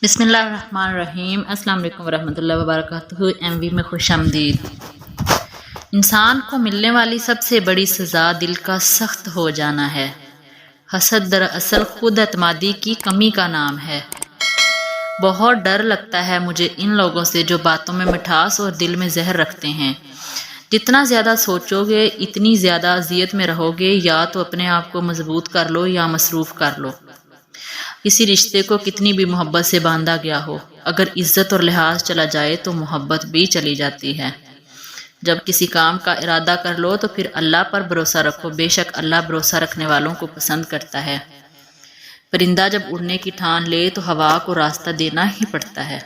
بسم اللہ الرحمن الرحیم۔ السلام علیکم ورحمۃ اللہ وبرکاتہ۔ ایم وی میں خوش آمدید۔ انسان کو ملنے والی سب سے بڑی سزا دل کا سخت ہو جانا ہے۔ حسد دراصل خود اعتمادی کی کمی کا نام ہے۔ بہت ڈر لگتا ہے مجھے ان لوگوں سے جو باتوں میں مٹھاس اور دل میں زہر رکھتے ہیں۔ جتنا زیادہ سوچو گے اتنی زیادہ اذیت میں رہو گے۔ یا تو اپنے آپ کو مضبوط کر لو یا مصروف کر لو۔ کسی رشتے کو کتنی بھی محبت سے باندھا گیا ہو، اگر عزت اور لحاظ چلا جائے تو محبت بھی چلی جاتی ہے۔ جب کسی کام کا ارادہ کر لو تو پھر اللہ پر بھروسہ رکھو، بے شک اللہ بھروسہ رکھنے والوں کو پسند کرتا ہے۔ پرندہ جب اڑنے کی ٹھان لے تو ہوا کو راستہ دینا ہی پڑتا ہے۔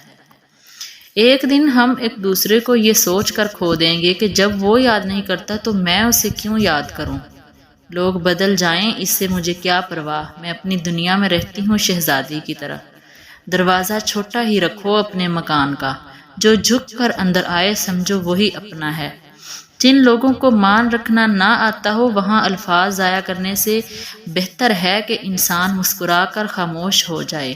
ایک دن ہم ایک دوسرے کو یہ سوچ کر کھو دیں گے کہ جب وہ یاد نہیں کرتا تو میں اسے کیوں یاد کروں۔ لوگ بدل جائیں اس سے مجھے کیا پرواہ، میں اپنی دنیا میں رہتی ہوں شہزادی کی طرح۔ دروازہ چھوٹا ہی رکھو اپنے مکان کا، جو جھک کر اندر آئے سمجھو وہی اپنا ہے۔ جن لوگوں کو مان رکھنا نہ آتا ہو وہاں الفاظ ضائع کرنے سے بہتر ہے کہ انسان مسکرا کر خاموش ہو جائے۔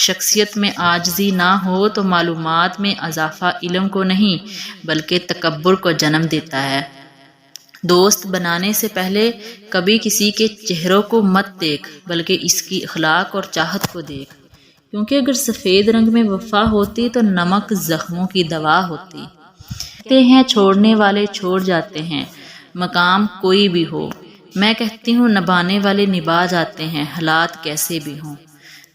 شخصیت میں عاجزی نہ ہو تو معلومات میں اضافہ علم کو نہیں بلکہ تکبر کو جنم دیتا ہے۔ دوست بنانے سے پہلے کبھی کسی کے چہروں کو مت دیکھ بلکہ اس کی اخلاق اور چاہت کو دیکھ، کیونکہ اگر سفید رنگ میں وفا ہوتی تو نمک زخموں کی دوا ہوتی۔ کہتے ہیں چھوڑنے والے چھوڑ جاتے ہیں، مقام کوئی بھی ہو۔ میں کہتی ہوں نبھانے والے نبھا جاتے ہیں، حالات کیسے بھی ہوں۔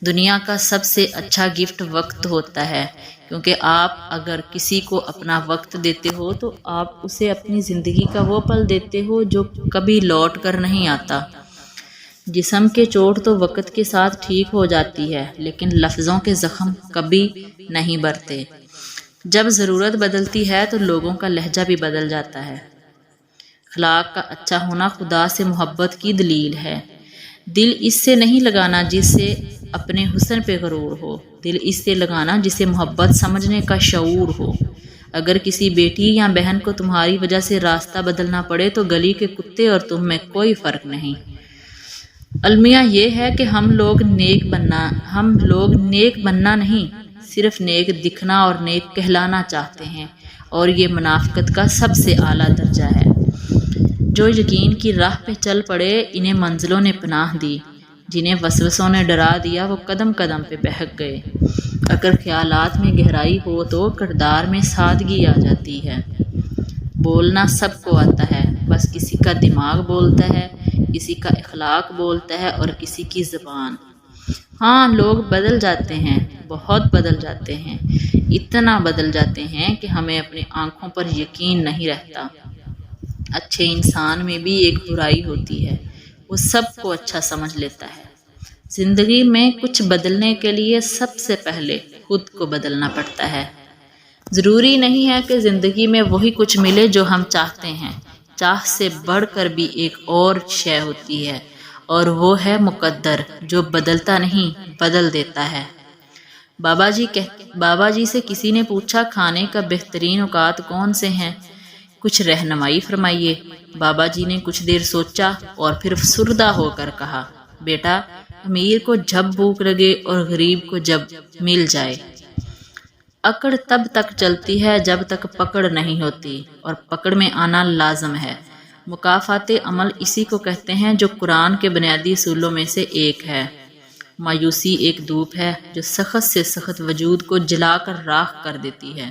دنیا کا سب سے اچھا گفٹ وقت ہوتا ہے، کیونکہ آپ اگر کسی کو اپنا وقت دیتے ہو تو آپ اسے اپنی زندگی کا وہ پل دیتے ہو جو کبھی لوٹ کر نہیں آتا۔ جسم کے چوٹ تو وقت کے ساتھ ٹھیک ہو جاتی ہے، لیکن لفظوں کے زخم کبھی نہیں بھرتے۔ جب ضرورت بدلتی ہے تو لوگوں کا لہجہ بھی بدل جاتا ہے۔ اخلاق کا اچھا ہونا خدا سے محبت کی دلیل ہے۔ دل اس سے نہیں لگانا جس سے اپنے حسن پہ غرور ہو، دل اس سے لگانا جسے محبت سمجھنے کا شعور ہو۔ اگر کسی بیٹی یا بہن کو تمہاری وجہ سے راستہ بدلنا پڑے تو گلی کے کتے اور تم میں کوئی فرق نہیں۔ المیہ یہ ہے کہ ہم لوگ نیک بننا نہیں، صرف نیک دکھنا اور نیک کہلانا چاہتے ہیں، اور یہ منافقت کا سب سے اعلیٰ درجہ ہے۔ جو یقین کی راہ پہ چل پڑے انہیں منزلوں نے پناہ دی، جنہیں وسوسوں نے ڈرا دیا وہ قدم قدم پہ بہک گئے۔ اگر خیالات میں گہرائی ہو تو کردار میں سادگی آ جاتی ہے۔ بولنا سب کو آتا ہے، بس کسی کا دماغ بولتا ہے، کسی کا اخلاق بولتا ہے اور کسی کی زبان۔ ہاں لوگ بدل جاتے ہیں، بہت بدل جاتے ہیں، اتنا بدل جاتے ہیں کہ ہمیں اپنی آنکھوں پر یقین نہیں رہتا۔ اچھے انسان میں بھی ایک برائی ہوتی ہے، وہ سب کو اچھا سمجھ لیتا ہے۔ زندگی میں کچھ بدلنے کے لیے سب سے پہلے خود کو بدلنا پڑتا ہے۔ ضروری نہیں ہے کہ زندگی میں وہی کچھ ملے جو ہم چاہتے ہیں، چاہ سے بڑھ کر بھی ایک اور شے ہوتی ہے، اور وہ ہے مقدر جو بدلتا نہیں بدل دیتا ہے۔ بابا جی سے کسی نے پوچھا کھانے کا بہترین اوقات کون سے ہیں، کچھ رہنمائی فرمائیے۔ بابا جی نے کچھ دیر سوچا اور پھر افسردہ ہو کر کہا، بیٹا امیر کو جب بھوک لگے اور غریب کو جب مل جائے۔ اکڑ تب تک چلتی ہے جب تک پکڑ نہیں ہوتی، اور پکڑ میں آنا لازم ہے۔ مکافات عمل اسی کو کہتے ہیں جو قرآن کے بنیادی اصولوں میں سے ایک ہے۔ مایوسی ایک دھوپ ہے جو سخت سے سخت وجود کو جلا کر راکھ کر دیتی ہے۔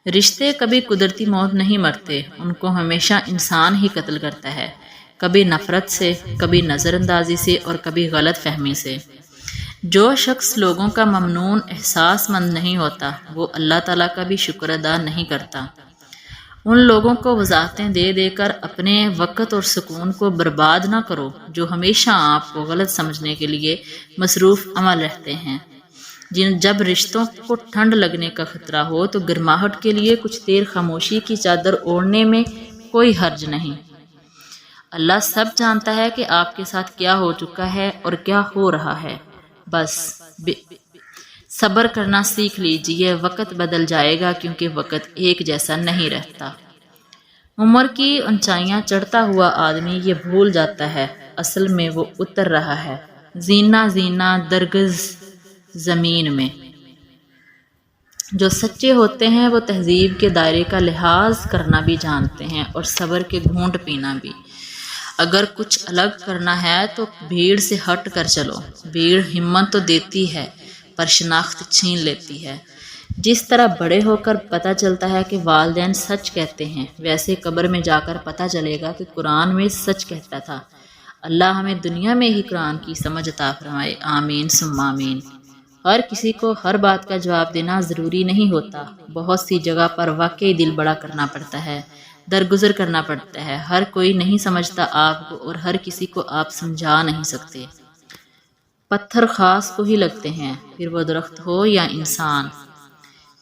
رشتے کبھی قدرتی موت نہیں مرتے، ان کو ہمیشہ انسان ہی قتل کرتا ہے، کبھی نفرت سے، کبھی نظر اندازی سے اور کبھی غلط فہمی سے۔ جو شخص لوگوں کا ممنون احساس مند نہیں ہوتا وہ اللہ تعالیٰ کا بھی شکر ادا نہیں کرتا۔ ان لوگوں کو وضاحتیں دے دے کر اپنے وقت اور سکون کو برباد نہ کرو جو ہمیشہ آپ کو غلط سمجھنے کے لیے مصروف عمل رہتے ہیں۔ جب رشتوں کو ٹھنڈ لگنے کا خطرہ ہو تو گرماہٹ کے لیے کچھ دیر خاموشی کی چادر اوڑھنے میں کوئی حرج نہیں۔ اللہ سب جانتا ہے کہ آپ کے ساتھ کیا ہو چکا ہے اور کیا ہو رہا ہے، بس صبر کرنا سیکھ لیجئے، وقت بدل جائے گا کیونکہ وقت ایک جیسا نہیں رہتا۔ عمر کی اونچائیاں چڑھتا ہوا آدمی یہ بھول جاتا ہے اصل میں وہ اتر رہا ہے۔ زینا درگز زمین میں۔ جو سچے ہوتے ہیں وہ تہذیب کے دائرے کا لحاظ کرنا بھی جانتے ہیں اور صبر کے گھونٹ پینا بھی۔ اگر کچھ الگ کرنا ہے تو بھیڑ سے ہٹ کر چلو۔ بھیڑ ہمت تو دیتی ہے پر شناخت چھین لیتی ہے۔ جس طرح بڑے ہو کر پتہ چلتا ہے کہ والدین سچ کہتے ہیں، ویسے قبر میں جا کر پتہ چلے گا کہ قرآن میں سچ کہتا تھا۔ اللہ ہمیں دنیا میں ہی قرآن کی سمجھ عطا فرمائے، آمین ثم آمین۔ ہر کسی کو ہر بات کا جواب دینا ضروری نہیں ہوتا۔ بہت سی جگہ پر واقعی دل بڑا کرنا پڑتا ہے، درگزر کرنا پڑتا ہے۔ ہر کوئی نہیں سمجھتا آپ کو اور ہر کسی کو آپ سمجھا نہیں سکتے۔ پتھر خاص کو ہی لگتے ہیں، پھر وہ درخت ہو یا انسان۔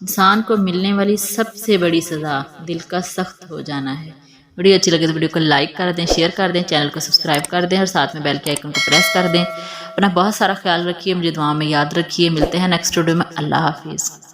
انسان کو ملنے والی سب سے بڑی سزا دل کا سخت ہو جانا ہے۔ ویڈیو اچھی لگے تو ویڈیو کو لائک کر دیں، شیئر کر دیں، چینل کو سبسکرائب کر دیں اور ساتھ میں بیل کے آئیکن کو پریس کر دیں۔ اپنا بہت سارا خیال رکھیے، مجھے دعاؤں میں یاد رکھیے۔ ملتے ہیں نیکسٹ ویڈیو میں۔ اللہ حافظ۔